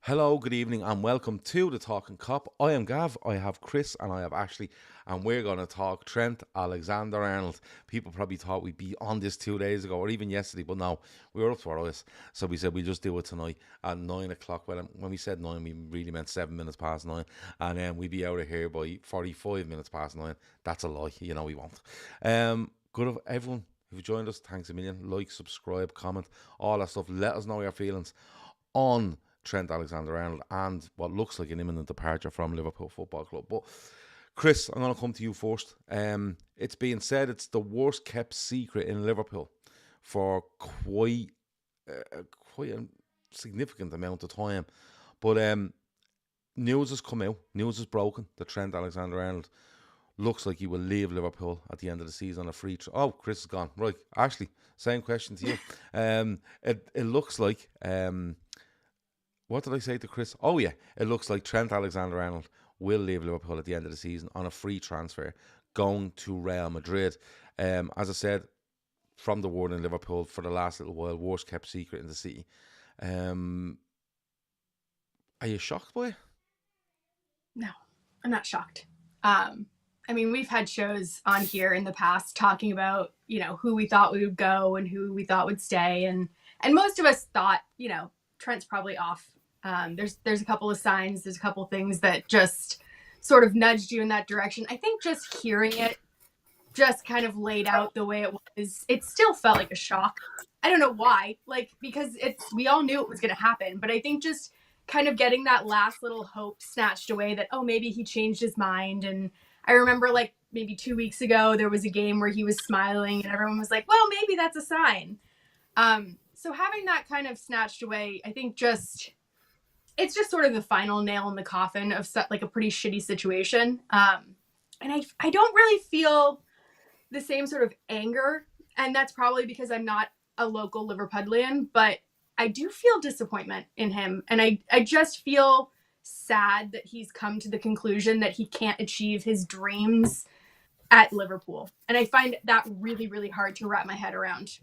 Hello, good evening, and welcome to the Talkin Kop. I am Gav, I have Chris, and I have Ashley, and we're going to talk Trent Alexander Arnold. People probably thought we'd be on this 2 days ago or even yesterday, but no, we were up to our eyes. So we said we'll just do it tonight at 9 o'clock. Well, when we said 9, we really meant 7 minutes past 9, and then we'd be out of here by 45 minutes past 9. That's a lie, we won't. Good of everyone who joined us, thanks a million. Like, subscribe, comment, all that stuff. Let us know your feelings on Trent Alexander Arnold and what looks like an imminent departure from Liverpool Football Club. But Chris, I'm going to come to you first. It's being said it's the worst kept secret in Liverpool for quite a significant amount of time. But news has come out, news is broken that Trent Alexander Arnold looks like he will leave Liverpool at the end of the season on a free oh, Chris is gone. Right, Ashley, same question to you. It looks like what did I say to Chris? Oh, yeah. It looks like Trent Alexander Arnold will leave Liverpool at the end of the season on a free transfer, going to Real Madrid. As I said, from the word in Liverpool for the last little while, worst kept secret in the city. Are you shocked by it? No, I'm not shocked. We've had shows on here in the past talking about, who we thought would go and who we thought would stay. And most of us thought, Trent's probably off. There's a couple of signs, there's a couple of things that just sort of nudged you in that direction. I think just hearing it just kind of laid out the way it was. It still felt like a shock. I don't know why, because we all knew it was going to happen, but I think just kind of getting that last little hope snatched away that, oh, maybe he changed his mind. And I remember maybe 2 weeks ago, there was a game where he was smiling and everyone was like, well, maybe that's a sign. So having that kind of snatched away, I think it's just sort of the final nail in the coffin of a pretty shitty situation. And I don't really feel the same sort of anger. And that's probably because I'm not a local Liverpudlian, but I do feel disappointment in him. And I just feel sad that he's come to the conclusion that he can't achieve his dreams at Liverpool. And I find that really, really hard to wrap my head around.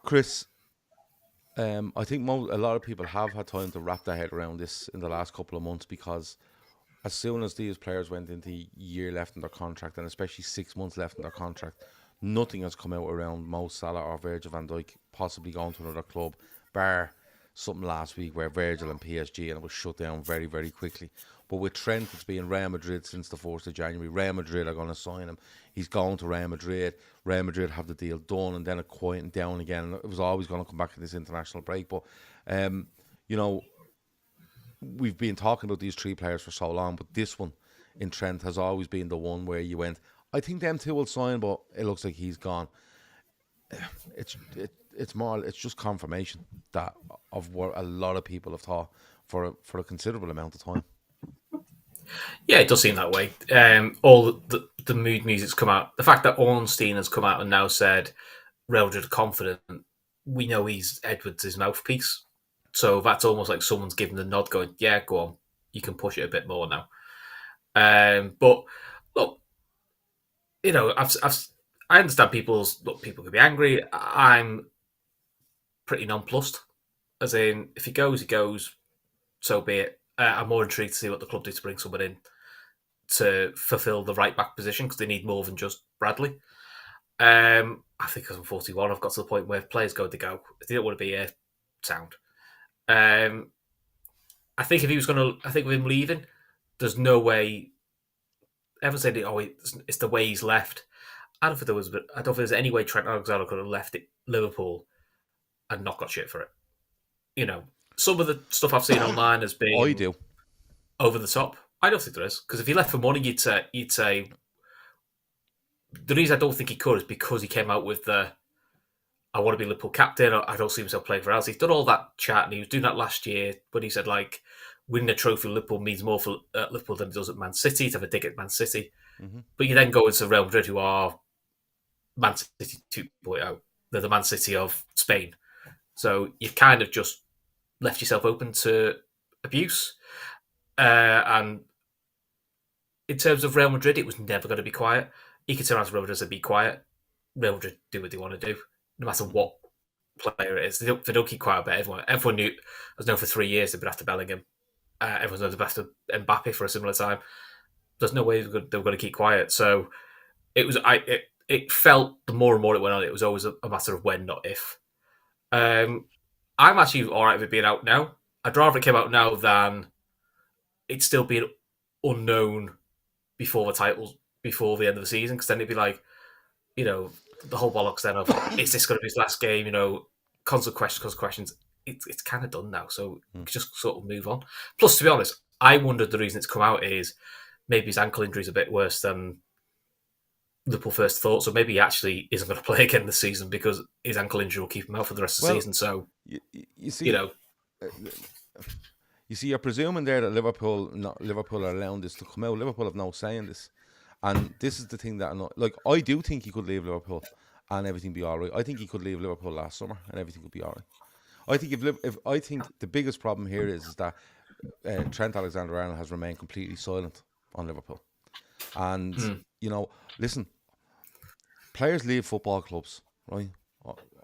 Chris, I think a lot of people have had time to wrap their head around this in the last couple of months because as soon as these players went into a year left in their contract and especially 6 months left in their contract, nothing has come out around Mo Salah or Virgil van Dijk possibly going to another club, bar something last week where Virgil and PSG and it was shut down very, very quickly. But with Trent, it's been Real Madrid since the 1st of January. Real Madrid are going to sign him. He's going to Real Madrid. Real Madrid have the deal done and then it quieted down again. It was always going to come back in this international break. But, we've been talking about these three players for so long, but this one in Trent has always been the one where you went, I think them two will sign, but it looks like he's gone. It's just confirmation that of what a lot of people have thought for a considerable amount of time. Yeah, it does seem that way. All the mood music's come out. The fact that Ornstein has come out and now said Real Madrid are confident, we know he's Edwards' mouthpiece. So that's almost like someone's giving the nod, going, "Yeah, go on, you can push it a bit more now." But look, I understand people could be angry. I'm pretty nonplussed. As in, if he goes, he goes. So be it. I'm more intrigued to see what the club do to bring someone in to fulfil the right back position because they need more than just Bradley. I think because I'm 41, I've got to the point where players go to go. If they don't want to be here, sound. I think if he was going to, I think with him leaving, there's no way. Everyone said, "Oh, it's the way he's left." I don't think there's any way Trent Alexander could have left Liverpool and not got shit for it. Some of the stuff I've seen online has been I do. over the top. I don't think there is, because if he left for money, you'd say the reason I don't think he could is because he came out with the "I want to be Liverpool captain." I don't see himself playing for us. He's done all that chat, and he was doing that last year when he said winning a trophy Liverpool means more for Liverpool than it does at Man City. To have a dig at Man City, but you then go into Real Madrid, who are Man City 2.0. They're the Man City of Spain. So you've kind of just left yourself open to abuse. And in terms of Real Madrid, it was never going to be quiet. You could turn around to Real Madrid and be quiet. Real Madrid do what they want to do, no matter what player it is. They don't keep quiet about everyone knew. I was known for 3 years they'd been after Bellingham. Everyone's known the best of Mbappe for a similar time. There's no way they were going to keep quiet. So it felt the more and more it went on, it was always a matter of when, not if. I'm actually all right with it being out now. I'd rather it came out now than it still being unknown before the end of the season, because then it'd be like, the whole bollocks then of, is this going to be his last game? Constant questions. It's kind of done now, so just sort of move on. Plus, to be honest, I wondered the reason it's come out is maybe his ankle injury is a bit worse than Liverpool first thought, so maybe he actually isn't going to play again this season because his ankle injury will keep him out for the rest of the season. So, you see, you're presuming there that Liverpool are allowing this to come out. Liverpool have no say in this, and this is the thing that I do think he could leave Liverpool and everything be all right. I think he could leave Liverpool last summer and everything could be all right. I think I think the biggest problem here is that Trent Alexander Arnold has remained completely silent on Liverpool, and listen. Players leave football clubs, right?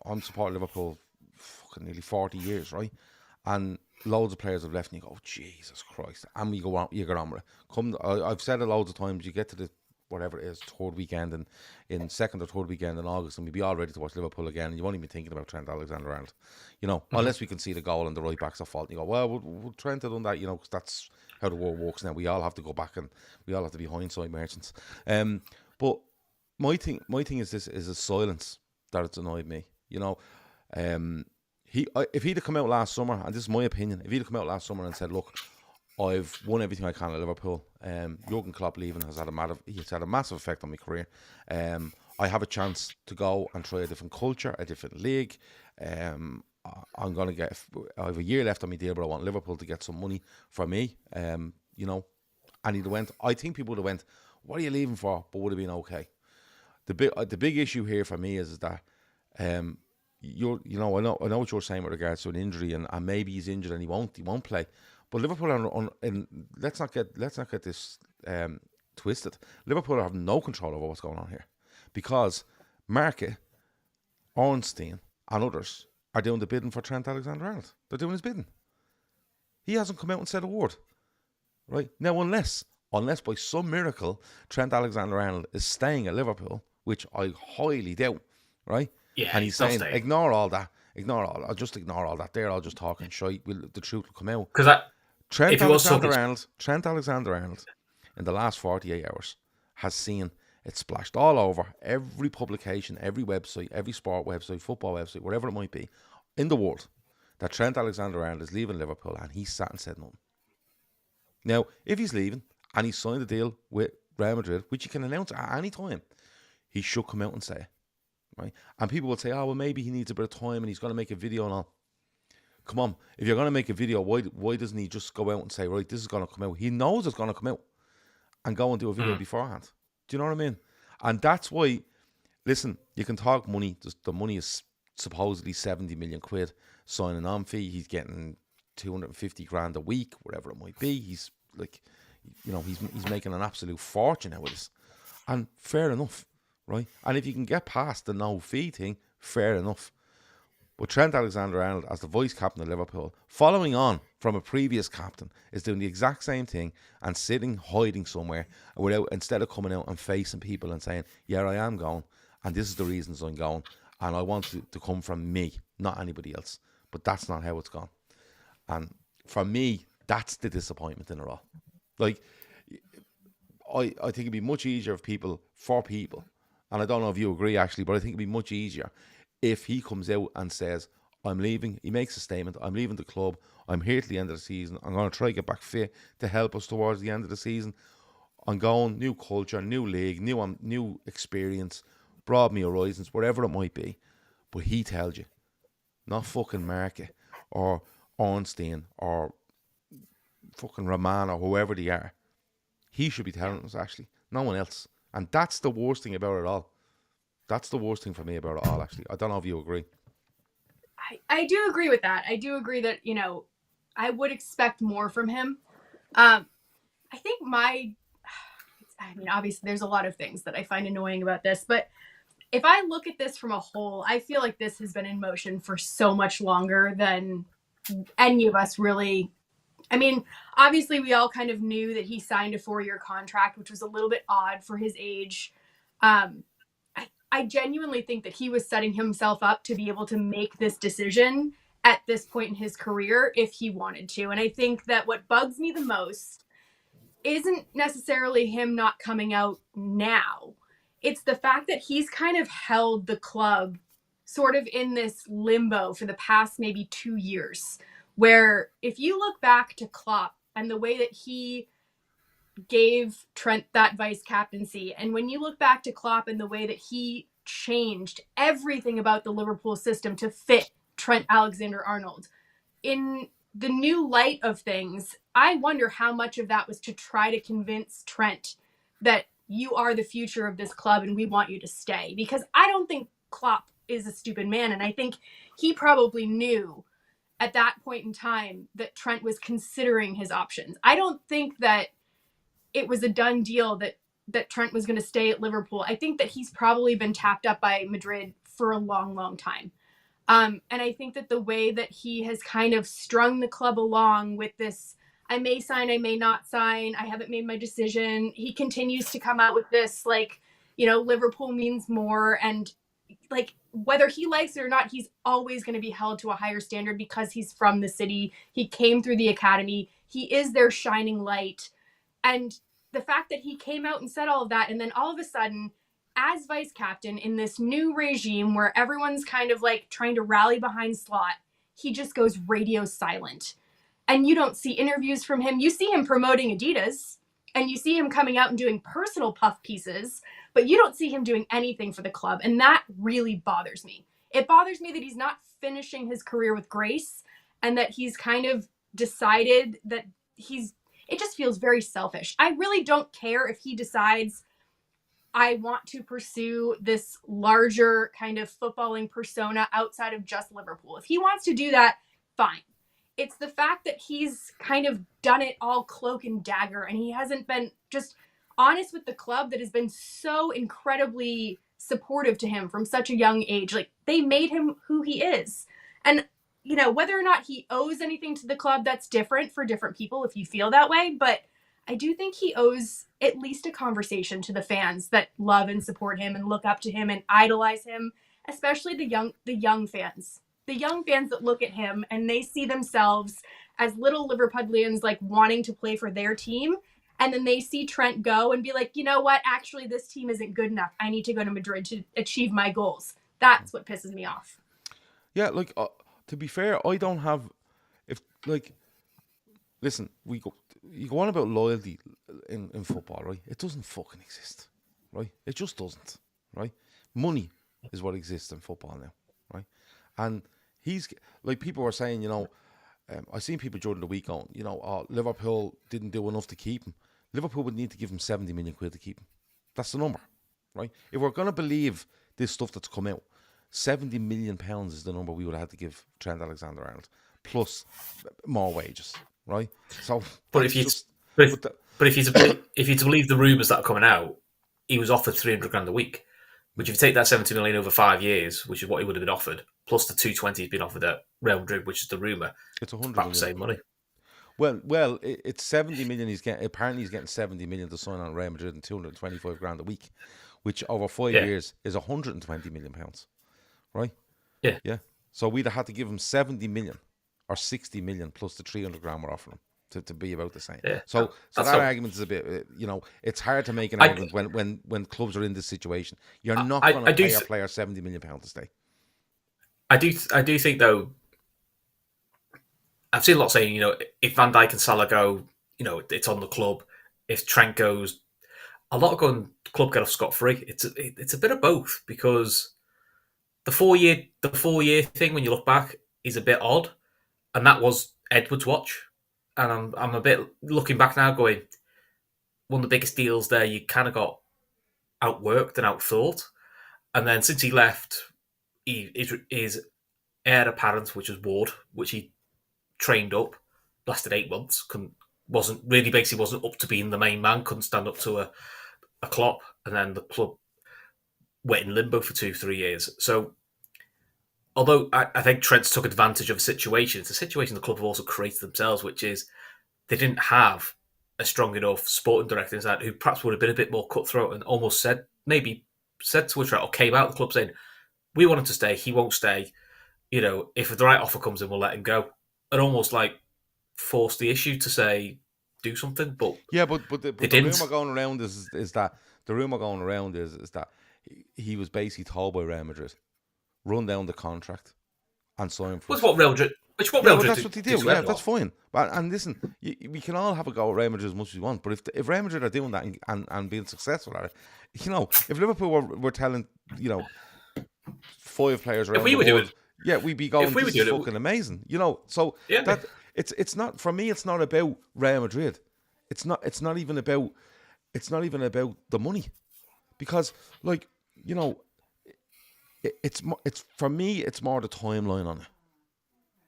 I'm supporting Liverpool fucking nearly 40 years, right? And loads of players have left and you go, Jesus Christ. And you get on with it. I've said it loads of times, you get to the, whatever it is, third weekend in second or third weekend in August and we'll be all ready to watch Liverpool again and you won't even be thinking about Trent Alexander Arnold. Unless we can see the goal and the right back's at fault. And you go, well, would Trent have done that? Because that's how the world works now. We all have to go back and we all have to be hindsight merchants. But my thing is this is a silence that it's annoyed me. If he'd have come out last summer, and this is my opinion, if he'd have come out last summer and said, look, I've won everything I can at Liverpool. Jurgen Klopp leaving has had a massive effect on my career. I have a chance to go and try a different culture, a different league. I have a year left on my deal, but I want Liverpool to get some money for me. And he'd went. I think people would have went, what are you leaving for? But would have been okay. The big issue here for me is that I know what you're saying with regards to an injury and maybe he's injured and he won't play. But Liverpool are and let's not get this twisted. Liverpool have no control over what's going on here because Market, Ornstein and others are doing the bidding for Trent Alexander Arnold. They're doing his bidding. He hasn't come out and said a word. Right now, unless by some miracle Trent Alexander Arnold is staying at Liverpool, which I highly doubt, right? Yeah, and he's saying, ignore all that. I'll just ignore all that. They're all just talking shite. The truth will come out. Because Trent Alexander Arnold, in the last 48 hours, has seen it splashed all over every publication, every website, every sport website, football website, whatever it might be, in the world, that Trent Alexander Arnold is leaving Liverpool, and he sat and said nothing. Now, if he's leaving and he's signed a deal with Real Madrid, which he can announce at any time, he should come out and say it, right? And people will say, oh, well, maybe he needs a bit of time and he's going to make a video and all. Come on, if you're going to make a video, why doesn't he just go out and say, right, this is going to come out? He knows it's going to come out and go and do a video beforehand. Do you know what I mean? And that's why, listen, you can talk money. The money is supposedly 70 million quid signing on fee. He's getting 250 grand a week, whatever it might be. He's like, he's making an absolute fortune out of this. And fair enough, right? And if you can get past the no fee thing, fair enough. But Trent Alexander-Arnold, as the vice captain of Liverpool, following on from a previous captain, is doing the exact same thing and sitting, hiding somewhere, instead of coming out and facing people and saying, yeah, I am going, and this is the reasons I'm going, and I want it to come from me, not anybody else. But that's not how it's gone. And for me, that's the disappointment in it all. Like, I think it'd be much easier for people, and I don't know if you agree actually, but I think it'd be much easier if he comes out and says, I'm leaving. He makes a statement, I'm leaving the club, I'm here till the end of the season, I'm going to try to get back fit to help us towards the end of the season. I'm going, new culture, new league, new experience, broaden me horizons, whatever it might be. But he tells you, not fucking Market or Ornstein or fucking Rahman or whoever they are. He should be telling us, actually, no one else. And that's the worst thing about it all. That's the worst thing for me about it all, actually. I don't know if you agree. I do agree with that. I do agree that, I would expect more from him. I think obviously there's a lot of things that I find annoying about this, but if I look at this from a whole, I feel like this has been in motion for so much longer than any of us really. I mean, obviously, we all kind of knew that he signed a 4-year contract, which was a little bit odd for his age. I genuinely think that he was setting himself up to be able to make this decision at this point in his career if he wanted to. And I think that what bugs me the most isn't necessarily him not coming out now. It's the fact that he's kind of held the club sort of in this limbo for the past maybe 2 years, where if you look back to Klopp and the way that he gave Trent that vice captaincy, and when you look back to Klopp and the way that he changed everything about the Liverpool system to fit Trent Alexander Arnold, in the new light of things, I wonder how much of that was to try to convince Trent that you are the future of this club and we want you to stay. Because I don't think Klopp is a stupid man, and I think he probably knew at that point in time that Trent was considering his options. I don't think that it was a done deal that Trent was going to stay at Liverpool. I think that he's probably been tapped up by Madrid for a long, long time. And I think that the way that he has kind of strung the club along with this, I may sign, I may not sign, I haven't made my decision. He continues to come out with this, like, Liverpool means more. And like, whether he likes it or not, he's always going to be held to a higher standard because he's from the city. He came through the academy. He is their shining light. And the fact that he came out and said all of that, and then all of a sudden, as vice captain in this new regime where everyone's kind of like trying to rally behind Slot, he just goes radio silent. And you don't see interviews from him. You see him promoting Adidas, and you see him coming out and doing personal puff pieces, but you don't see him doing anything for the club. And that really bothers me. It bothers me that he's not finishing his career with grace, and that he's kind of decided that it just feels very selfish. I really don't care if he decides, I want to pursue this larger kind of footballing persona outside of just Liverpool. If he wants to do that, fine. It's the fact that he's kind of done it all cloak and dagger, and he hasn't been just honest with the club that has been so incredibly supportive to him from such a young age. Like, they made him who he is. And whether or not he owes anything to the club, that's different for different people if you feel that way. But I do think he owes at least a conversation to the fans that love and support him and look up to him and idolize him, especially the young fans. The young fans that look at him and they see themselves as little Liverpudlians, like wanting to play for their team. And then they see Trent go and be like, you know what? Actually, this team isn't good enough. I need to go to Madrid to achieve my goals. That's what pisses me off. Yeah, like, to be fair, I don't have, listen, you go on about loyalty in football, right? It doesn't fucking exist, right? It just doesn't, right? Money is what exists in football now, right? And he's, like, people were saying, I've seen people during the week going, Liverpool didn't do enough to keep him. Liverpool would need to give him 70 million quid to keep him. That's the number, right? If we're going to believe this stuff that's come out, 70 million pounds is the number we would have had to give Trent Alexander Arnold, plus more wages, right? So, but if you to believe the rumours that are coming out, he was offered 300 grand a week. Which, if you take that 70 million over 5 years, which is what he would have been offered, plus the 220 he's been offered at Real Madrid, which is the rumour, it's 100 about million. the same money. Well, it's 70 million. Apparently he's getting 70 million to sign on Real Madrid and 225 grand a week, which over 5 years is 120 million pounds. Right? Yeah. So we'd have had to give him 70 million or 60 million plus the 300 grand we're offering him to be about the same. Yeah. So that argument is a bit, it's hard to make an argument when clubs are in this situation. You're not going to pay a player 70 million pounds to stay. I do think, though, I've seen a lot saying, if Van Dijk and Salah go, it's on the club. If Trent goes, a lot of going, the club get off scot-free. It's a bit of both, because the 4-year thing, when you look back, is a bit odd, and that was Edwards' watch. And I'm a bit looking back now, going, one of the biggest deals there. You kind of got outworked and outthought, and then since he left, his heir apparent, which was Ward, which he trained up, lasted 8 months, wasn't up to being the main man, couldn't stand up to a Klopp, and then the club went in limbo for 2-3 years. So, although I think Trent took advantage of a situation, it's a situation the club have also created themselves, which is they didn't have a strong enough sporting director inside who perhaps would have been a bit more cutthroat and almost said to a Trent or came out of the club saying, "We want him to stay. He won't stay. If the right offer comes in, we'll let him go," and almost like force the issue to say do something. But yeah, but the didn't. rumor going around is that he was basically told by Real Madrid, run down the contract and sign for. What Real Madrid? That's what they do. Yeah, that's fine. And listen, we can all have a go at Real Madrid as much as we want, but if Real Madrid are doing that and being successful at it, if Liverpool were telling 5 players around the world, we'd be going, this is fucking amazing. So that it's not, for me, it's not about Real Madrid. It's not even about the money, because it's for me, it's more the timeline on it.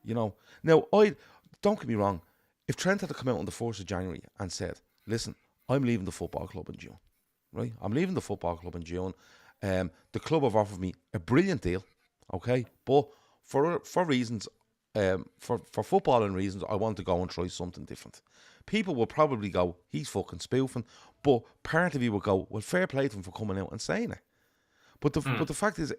Now, don't get me wrong. If Trent had to come out on the 1st of January and said, "Listen, I'm leaving the football club in June," right? I'm leaving the football club in June. The club have offered me a brilliant deal, okay, but for reasons, for footballing reasons, I want to go and try something different. People will probably go, "He's fucking spoofing," but part of you will go, "Well, fair play to him for coming out and saying it." But the fact is,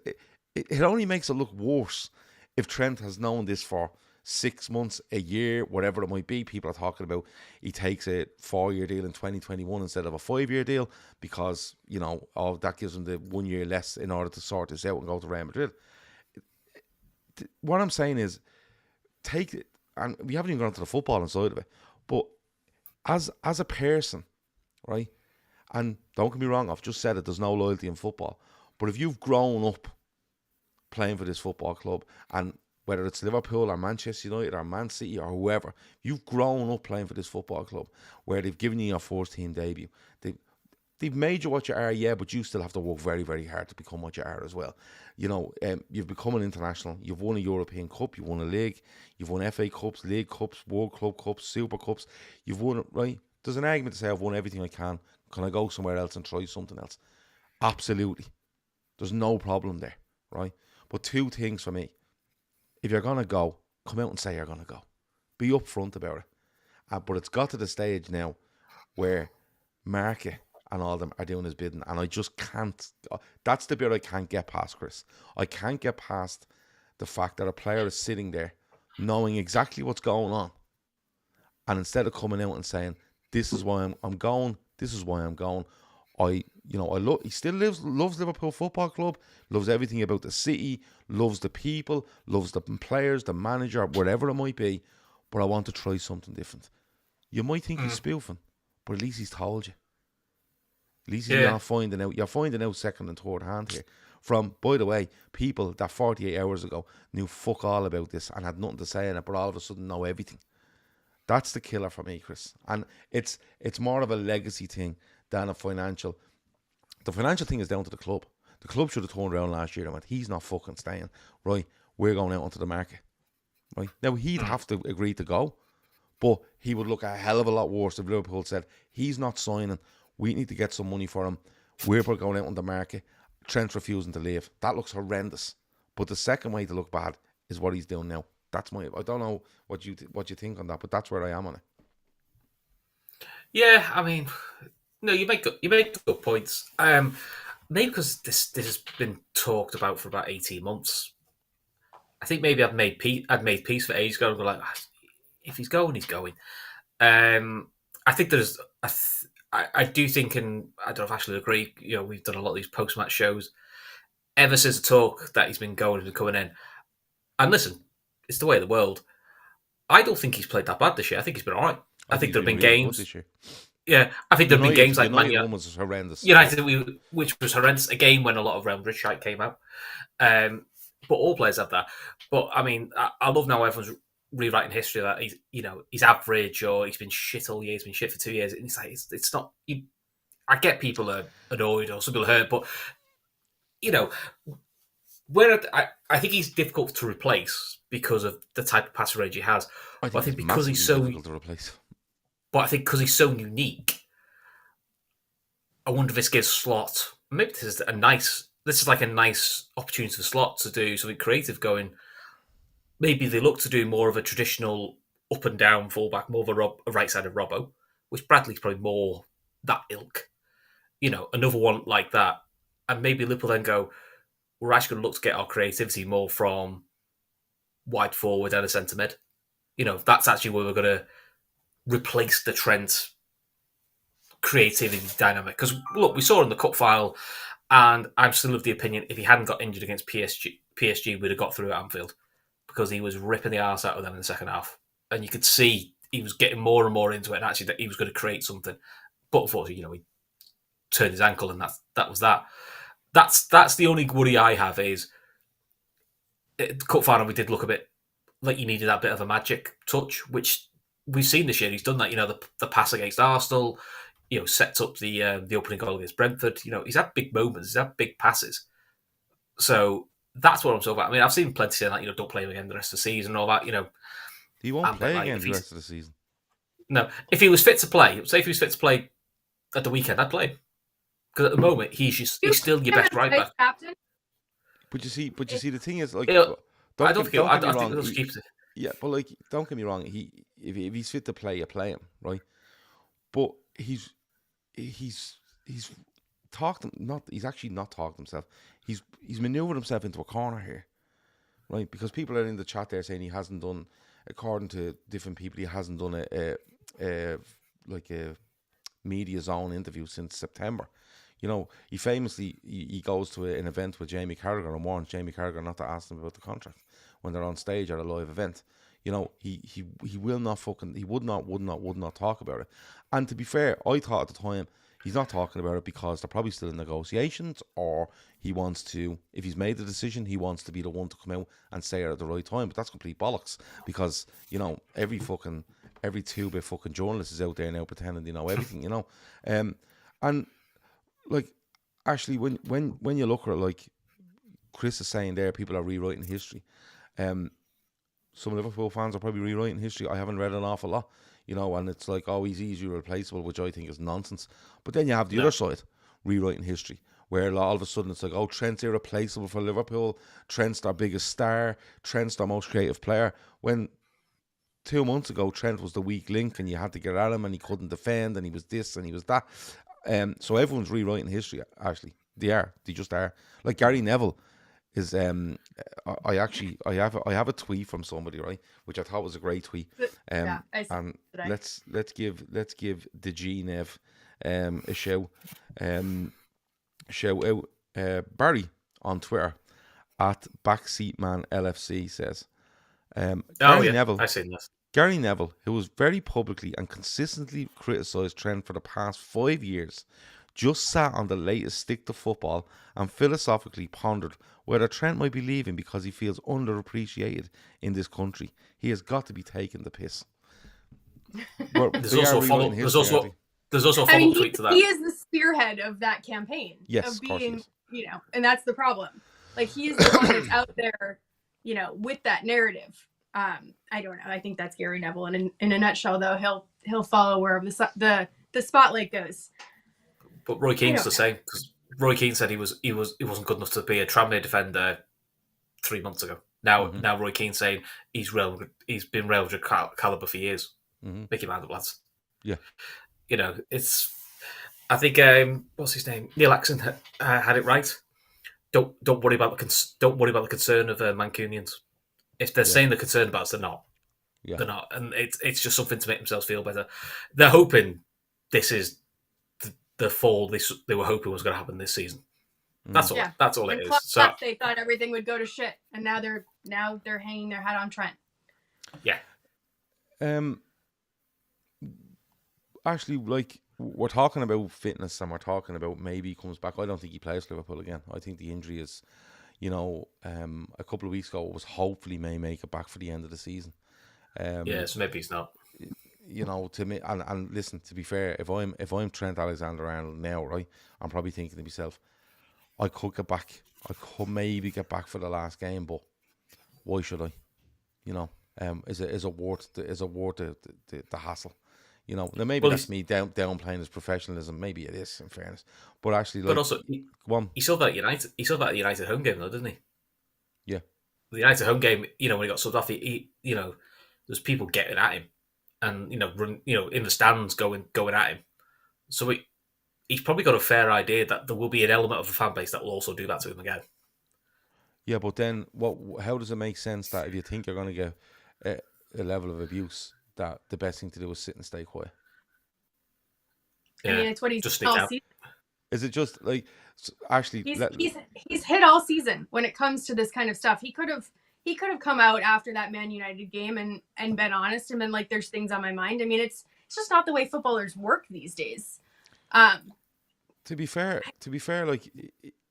it only makes it look worse if Trent has known this for 6 months, a year, whatever it might be. People are talking about he takes a 4-year deal in 2021 instead of a 5-year deal because, that gives him the 1 year less in order to sort this out and go to Real Madrid. What I'm saying is, take it, and we haven't even gone to the footballing side of it, but as a person, right? And don't get me wrong, I've just said it, there's no loyalty in football. But if you've grown up playing for this football club, and whether it's Liverpool or Manchester United or Man City or whoever, you've grown up playing for this football club where they've given you your first team debut. They've made you what you are, yeah, but you still have to work very, very hard to become what you are as well. You've become an international. You've won a European Cup. You've won a league. You've won FA Cups, League Cups, World Club Cups, Super Cups. You've won it, right? There's an argument to say I've won everything I can. Can I go somewhere else and try something else? Absolutely. There's no problem there, right? But 2 things for me. If you're going to go, come out and say you're going to go. Be upfront about it. But it's got to the stage now where market and all them are doing his bidding. And I just can't. That's the bit I can't get past, Chris. I can't get past the fact that a player is sitting there knowing exactly what's going on. And instead of coming out and saying, this is why I'm going, this is why I'm going. He still loves Liverpool Football Club, loves everything about the city, loves the people, loves the players, the manager, whatever it might be. But I want to try something different. You might think he's spoofing, but at least he's told you. At least you're not finding out. You're finding out second and third hand here. From, by the way, people that 48 hours ago knew fuck all about this and had nothing to say in it, but all of a sudden know everything. That's the killer for me, Chris. And it's more of a legacy thing than a financial. The financial thing is down to the club. The club should have turned around last year and went, he's not fucking staying. Right, we're going out onto the market. Right, now he'd have to agree to go, but he would look a hell of a lot worse if Liverpool said, he's not signing, we need to get some money for him, we're going out on the market, Trent's refusing to leave. That looks horrendous. But the second way to look bad is what he's doing now. That's I don't know what you think on that, but that's where I am on it. Yeah, I mean, no, you make good points. Maybe because this has been talked about for about 18 months. I think maybe I'd made peace for ages ago. And go like, if he's going, he's going. I think there's. I do think, and I don't know if Ashley would agree. We've done a lot of these post-match shows. Ever since the talk that he's been going and coming in, and listen, it's the way of the world. I don't think he's played that bad this year. I think he's been all right. I think there have been really games this year. Yeah, I think there have been games like United was horrendous. United, which was horrendous. A game when a lot of Real Madrid shite came out. But all players have that. But I mean, I love now everyone's rewriting history that he's average or he's been shit all year. He's been shit for 2 years. And it's like it's not. I get people are annoyed or some people are hurt, but where I think he's difficult to replace because of the type of passing range he has. I think because he's so difficult to replace. But I think because he's so unique, I wonder if this gives Slot, maybe this is a nice this is like a nice opportunity for Slot to do something creative. Going, maybe they look to do more of a traditional up and down fullback, more of a right-sided Robbo, which Bradley's probably more that ilk. Another one like that, and maybe Liverpool then go, we're actually going to look to get our creativity more from wide forward and a centre mid. That's actually where we're going to replace the Trent creativity dynamic. Because look, we saw in the cup final, and I'm still of the opinion if he hadn't got injured against PSG would have got through at Anfield, because he was ripping the arse out of them in the second half, and you could see he was getting more and more into it, and actually that he was going to create something. But unfortunately, he turned his ankle, and that was that. That's the only worry I have is the cup final. We did look a bit like you needed that bit of a magic touch, which we've seen this year. He's done that. The pass against Arsenal, sets up the opening goal against Brentford. He's had big moments. He's had big passes. So that's what I'm talking about. I mean, I've seen plenty saying that, don't play him again the rest of the season and all that. He won't play again the rest of the season. No, if he was fit to play, say if he was fit to play at the weekend, I'd play him. Because at the moment, he's still your best right back. Captain? But you see, the thing is, like, I think that's keeps it. Yeah, but like, don't get me wrong. If he's fit to play, you play him, right? But he's he's actually not talked himself. He's manoeuvred himself into a corner here, right? Because people are in the chat there saying he hasn't done, according to different people, he hasn't done a media zone interview since September. He famously he goes to an event with Jamie Carragher and warns Jamie Carragher not to ask them about the contract when they're on stage at a live event. He will not he would not talk about it. And to be fair, I thought at the time he's not talking about it because they're probably still in negotiations, or he wants to, if he's made the decision, he wants to be the one to come out and say it at the right time. But that's complete bollocks, because every two-bit fucking journalist is out there now pretending they know everything. And like, actually, when you look at it, like Chris is saying there, people are rewriting history. Some Liverpool fans are probably rewriting history. I haven't read an awful lot, and it's like, oh, he's easily replaceable, which I think is nonsense. But then you have the other side, rewriting history, where all of a sudden it's like, oh, Trent's irreplaceable for Liverpool. Trent's their biggest star. Trent's their most creative player. When 2 months ago, Trent was the weak link, and you had to get at him, and he couldn't defend, and he was this, and he was that. So everyone's rewriting history. Actually, they just are. Like Gary Neville is. I have a tweet from somebody, right, which I thought was a great tweet. And let's give the G Nev a shout out. Barry on Twitter at Backseatman LFC says, Neville. I've seen this. Gary Neville, who was very publicly and consistently criticised Trent for the past 5 years, just sat on the latest Stick to Football and philosophically pondered whether Trent might be leaving because he feels underappreciated in this country. He has got to be taking the piss. There's also a follow-up tweet to that. He is the spearhead of that campaign. Yes, of being, and that's the problem. Like, he is the one that's out there, with that narrative. I don't know. I think that's Gary Neville, and in a nutshell, though, he'll follow wherever the spotlight goes. But Roy Keane's the same, because Roy Keane said he wasn't good enough to be a Tranmere defender 3 months ago. Now Roy Keane's saying he's been Real Madrid caliber for years. Mm-hmm. Make your mind up, lads. Yeah, it's. I think what's his name? Neil Axon had it right. Don't worry about the concern of Mancunians. If they're saying they're concerned about us, they're not. Yeah. They're not, and it's just something to make themselves feel better. They're hoping this is the fall they were hoping was going to happen this season. That's all. Yeah. That's all it is. So they thought everything would go to shit, and now they're hanging their hat on Trent. Yeah. Actually, like, we're talking about fitness, and we're talking about maybe he comes back. I don't think he plays for Liverpool again. I think the injury is, a couple of weeks ago, it was hopefully may make it back for the end of the season. So maybe he's not. To me, and listen, to be fair, if I'm Trent Alexander Arnold now, right, I'm probably thinking to myself, I could get back. I could maybe get back for the last game, but why should I? Is it worth the hassle? You know, now maybe Well, that's me downplaying his professionalism. Maybe it is, in fairness. But actually, but like, also he saw that at United. He saw that at the United home game, though, didn't he? yeah, The United home game, you know, when he got subbed off, you know, there's people getting at him, and in the stands going at him. So he's probably got a fair idea that there will be an element of the fan base that will also do that to him again. yeah. But then, how does it make sense that if you think you're going to get a level of abuse, that the best thing to do is sit and stay quiet? Yeah, I mean, it's what he's just done sneak all out. season. Is it just like actually? He's hit all season when it comes to this kind of stuff. He could have come out after that Man United game and been honest and been like, "There's things on my mind." I mean, it's just not the way footballers work these days. To be fair, like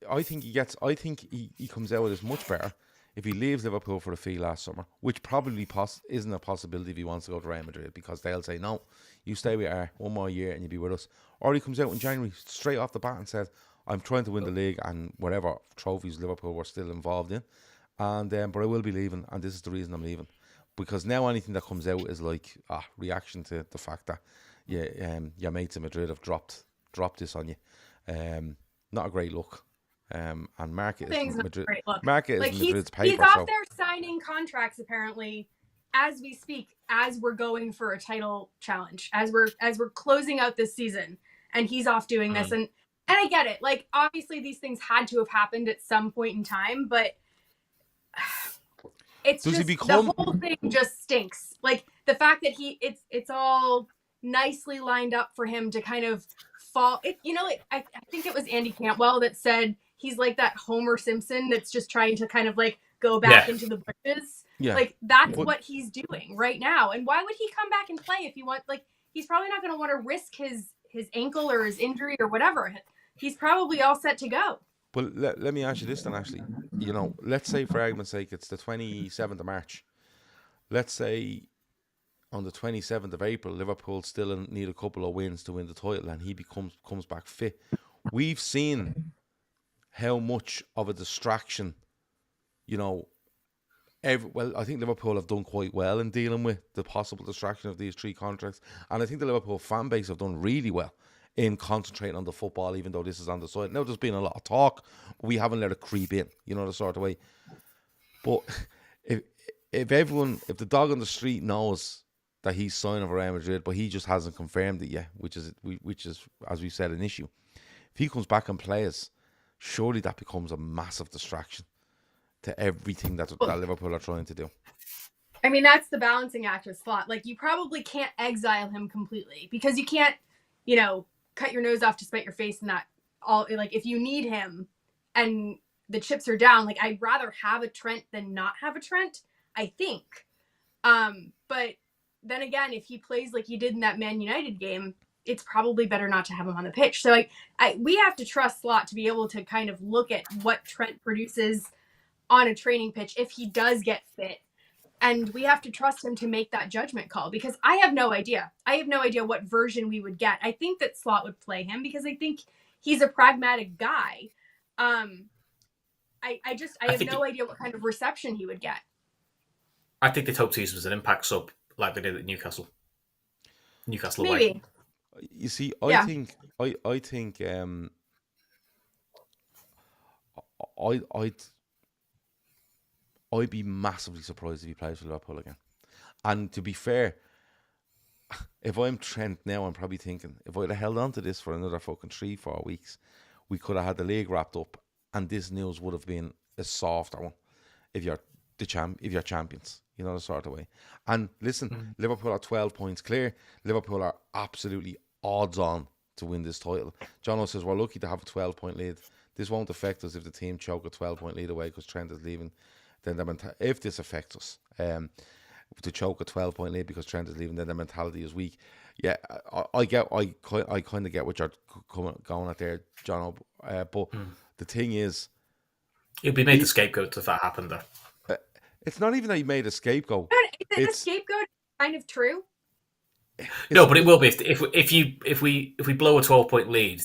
I think he comes out with as much better if he leaves Liverpool for the fee last summer, which probably isn't a possibility if he wants to go to Real Madrid, because they'll say, no, you stay with our 1 more year and you'll be with us. Or he comes out in January straight off the bat and says, I'm trying to win the league and whatever trophies Liverpool were still involved in, and but I will be leaving, and this is the reason I'm leaving. Because now anything that comes out is like a reaction to the fact that your mates in Madrid have dropped this on you. Not a great look. And market is Madrid. Market is Madrid's paper. He's off there signing contracts apparently as we speak, as we're going for a title challenge, as we're closing out this season, and he's off doing this. And I get it. Like, obviously these things had to have happened at some point in time, but it's the whole thing just stinks. Like, the fact that it's all nicely lined up for him to kind of fall. I think it was Andy Cantwell that said he's like that Homer Simpson that's just trying to kind of like go back into the bushes. Yeah. Like, that's what he's doing right now. And why would he come back and play if he wants? Like, he's probably not going to want to risk his ankle or his injury or whatever. He's probably all set to go. Well, let me ask you this then, Ashley. You know, let's say for argument's sake it's the 27th of March. Let's say on the 27th of April, Liverpool still need a couple of wins to win the title, and he comes back fit. We've seen how much of a distraction, you know, I think Liverpool have done quite well in dealing with the possible distraction of these 3 contracts, and I think the Liverpool fan base have done really well in concentrating on the football, even though this is on the side. Now, there's been a lot of talk, but we haven't let it creep in, you know, the sort of way. But if the dog on the street knows that he's signing for Real Madrid, but he just hasn't confirmed it yet, which is, as we said, an issue. If he comes back and plays, surely that becomes a massive distraction to everything that Liverpool are trying to do. I mean, that's the balancing act with Slot. Like, you probably can't exile him completely, because you can't, cut your nose off to spite your face and that all. Like, if you need him and the chips are down, like, I'd rather have a Trent than not have a Trent, I think. But then again, if he plays like he did in that Man United game, it's probably better not to have him on the pitch. So we have to trust Slot to be able to kind of look at what Trent produces on a training pitch if he does get fit. And we have to trust him to make that judgment call, because I have no idea. I have no idea what version we would get. I think that Slot would play him because I think he's a pragmatic guy. I have no idea what kind of reception he would get. I think they'd hope to use him as an impact sub like they did at Newcastle. Newcastle away. Maybe. You see, I think I'd be massively surprised if he plays for Liverpool again. And to be fair, if I'm Trent now, I'm probably thinking, if I'd have held on to this for another fucking 3-4 weeks, we could have had the league wrapped up, and this news would have been a softer one if you're champions, you know, the sort of way. And listen, Liverpool are 12 points clear. Liverpool are absolutely odds on to win this title. Jono says we're lucky to have a 12-point lead. This won't affect us if the team choke a 12-point lead away because Trent is leaving. Then if this affects us, to choke a 12-point lead because Trent is leaving, then the mentality is weak. Yeah, I kind of get what you're going at there, Jono. But the thing is, he'll be made the scapegoat if that happened though. It's not even that he made a scapegoat. Is a scapegoat kind of true? No, but it will be if we blow a 12-point lead.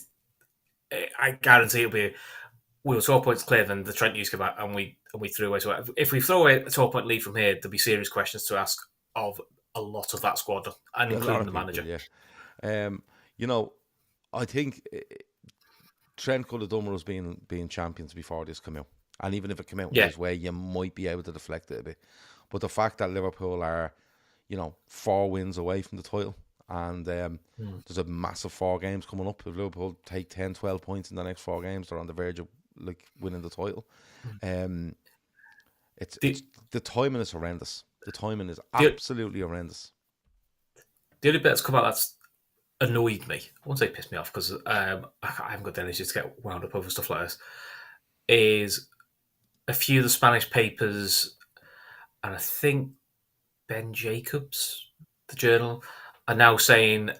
I guarantee we were 12 points clear, then the Trent news came out and we threw away. So if we throw away a 12-point lead from here, there'll be serious questions to ask of a lot of that squad, and A lot including of the people, manager. yeah. You know, I think Trent could have done with us being champions before this came out. And even if it came out in Yeah, this way, you might be able to deflect it a bit. But the fact that Liverpool are, 4 wins away from the title, and there's a massive 4 games coming up. If Liverpool take 10, 12 points in the next 4 games, they're on the verge of winning the title. Um, it's the timing is horrendous. The timing is absolutely horrendous. The only bit that's come out that's annoyed me, I won't say pissed me off because I haven't got the energy to get wound up over stuff like this, is a few of the Spanish papers, and I think Ben Jacobs, the journal, are now saying